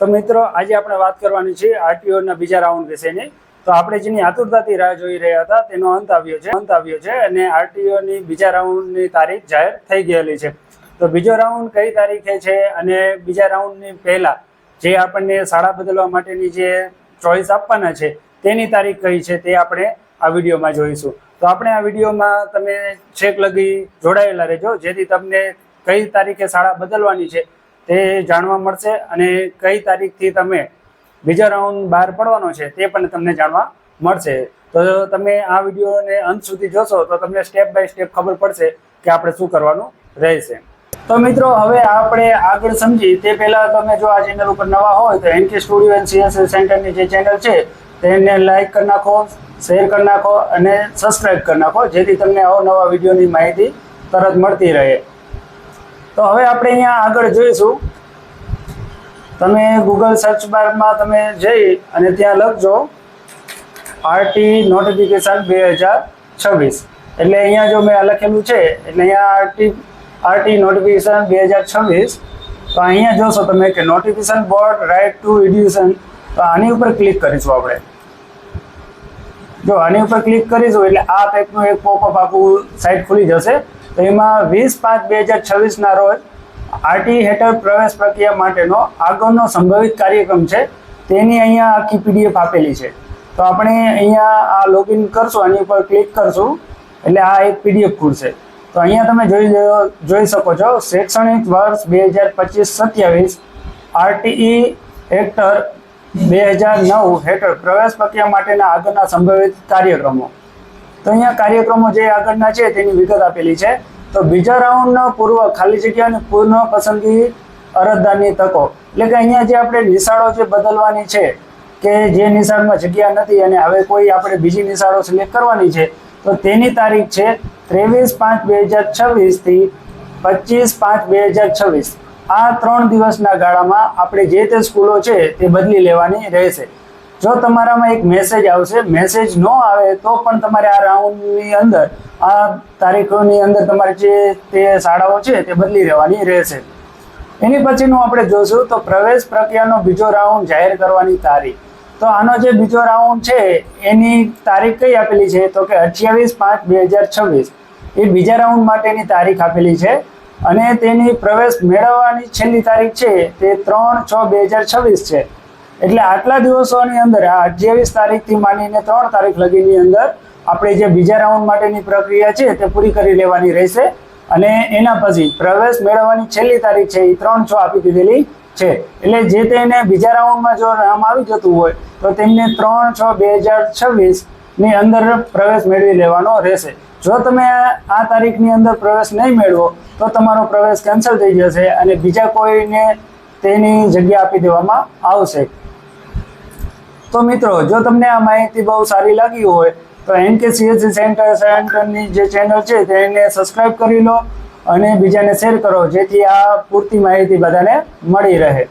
તો મિત્રો આજે આપણે વાત કરવાની છે આરટીઓના બીજા રાઉન્ડ વિશેની। તો આપણે જેની આતુરતાથી રાહ જોઈ રહ્યા હતા તેનો અંત આવ્યો છે અને આરટીઓની બીજા રાઉન્ડની તારીખ જાહેર થઈ ગયેલી છે। તો બીજો રાઉન્ડ કઈ તારીખે છે અને બીજા રાઉન્ડની પહેલા જે આપણને શાળા બદલવા માટેની જે ચોઈસ આપવાના છે તેની તારીખ કઈ છે તે આપણે આ વિડીયોમાં જોઈશું। તો આપણે આ વિડીયોમાં તમે છેક લગી જોડાયેલા રહેજો, જેથી તમને કઈ તારીખે શાળા બદલવાની છે તે જાણવા મળશે અને કઈ તારીખથી તમે બીજા રાઉન્ડ બહાર પડવાનો છે તે પણ તમને જાણવા મળશે। તો તમે આ વિડીયોને અંત સુધી જોશો તો તમને સ્ટેપ બાય સ્ટેપ ખબર પડશે કે આપણે શું કરવાનું રહેશે। તો મિત્રો હવે આપણે આગળ સમજી તે પહેલાં તમે જો આ ચેનલ ઉપર નવા હોય તો એનકે સ્ટુડિયો એન્ડ સીએસસી સેન્ટરની જે ચેનલ છે તેને લાઈક કરી નાખો, શેર કરી નાખો અને સબસ્ક્રાઈબ કરી નાખો, જેથી તમને અવનવા વિડીયોની માહિતી તરત મળતી રહે। તો હવે આપણે અહીંયા આગળ જોઈશું, તમે ગૂગલ સર્ચ બારમાં તમે જઈ અને ત્યાં લખજો આરટી નોટિફિકેશન 2026। એટલે અહીંયા જો મેં લખેલું છે એટલે અહીંયા આરટી નોટિફિકેશન 2026। તો અહીંયા જોશો તમે કે notification board right to education, તો આની ઉપર ક્લિક કરીશું આપણે। જો આની ઉપર ક્લિક કરીશું એટલે આ ટાઈપનું એક પોપઅપ આખું સાઇટ ખુલી જશે। તો એમાં 20/5/2026ના રોજ આરટી હેઠળ પ્રવેશ પ્રક્રિયા માટેનો આગળનો સંભવિત કાર્યક્રમ છે તેની અહીંયા આખી પીડીએફ આપેલી છે। તો આપણે અહીંયા આ લોગિન કરશું, આની ઉપર ક્લિક કરશું એટલે આ એક પીડીએફ ખુલશે। તો અહીંયા તમે જોઈ શકો છો શૈક્ષણિક વર્ષ 2025-27 આરટીઈ હેક્ટર 2009 હેઠળ પ્રવેશ પ્રક્રિયા માટેના આગળના સંભવિત કાર્યક્રમો। તો અહીંયા કાર્યક્રમો જે આગળના છે તેની વિગત આપેલી છે। તો બીજા રાઉન્ડનો પૂર્વ ખાલી જગ્યાની પુનઃ પસંદગી અરજદારની તકો, એટલે કે અહીંયા જે આપણે નિશાળો જે બદલવાની છે કે જે નિશાળમાં જગ્યા નથી અને હવે કોઈ આપણે બીજી નિશાળો સિલેક્ટ કરવાની છે, તો તેની તારીખ છે 23/5/2026 થી 25/5/2026। આ 3 દિવસના ગાળામાં આપણે જે તે સ્કૂલો છે તે બદલી લેવાની રહેશે। જો તમારામાં એક મેસેજ આવશે, મેસેજ ન આવે તો પણ તમારે આ રાઉન્ડની અંદર આ તારીખોની અંદર તમારે જે તે શાળાઓ છે તે બદલી રહેવાની રહેશે। એની પછીનું આપણે જોશું તો પ્રવેશ પ્રક્રિયાનો બીજો રાઉન્ડ જાહેર કરવાની તારીખ। તો આનો જે બીજો રાઉન્ડ છે એની તારીખ કઈ આપેલી છે તો કે 28/5/2026 એ બીજા રાઉન્ડ માટેની તારીખ આપેલી છે અને તેની પ્રવેશ મેળવવાની છેલ્લી તારીખ છે તે 3/6/2026 છે। એટલે આટલા દિવસોની અંદર આ 28 તારીખથી માંડીને 3 તારીખ લગીની અંદર આપણે જે બીજા રાઉન્ડ માટેની પ્રક્રિયા છે તે પૂરી કરી લેવાની રહેશે અને એના પછી પ્રવેશ મેળવવાની છેલ્લી તારીખ છે એ 3/6 આપી દીધેલી છે। એટલે જે તેને બીજા રાઉન્ડમાં જો નામ આવી જતું હોય તો તેમને 3/6/2026 ની અંદર પ્રવેશ મેળવી લેવાનો રહેશે। જો તમે આ તારીખની અંદર પ્રવેશ નહીં મેળવો તો તમારો પ્રવેશ કેન્સલ થઈ જશે અને બીજા કોઈને તેની જગ્યા આપી દેવામાં આવશે। તો મિત્રો જો તમને આ માહિતી બહુ સારી લાગી હોય તો એનકે સીએસસી સેન્ટરની જે ચેનલ છે તેને સબસ્ક્રાઈબ કરી લો અને બીજાને શેર કરો, જેથી આ પૂરતી માહિતી બધાને મળી રહે।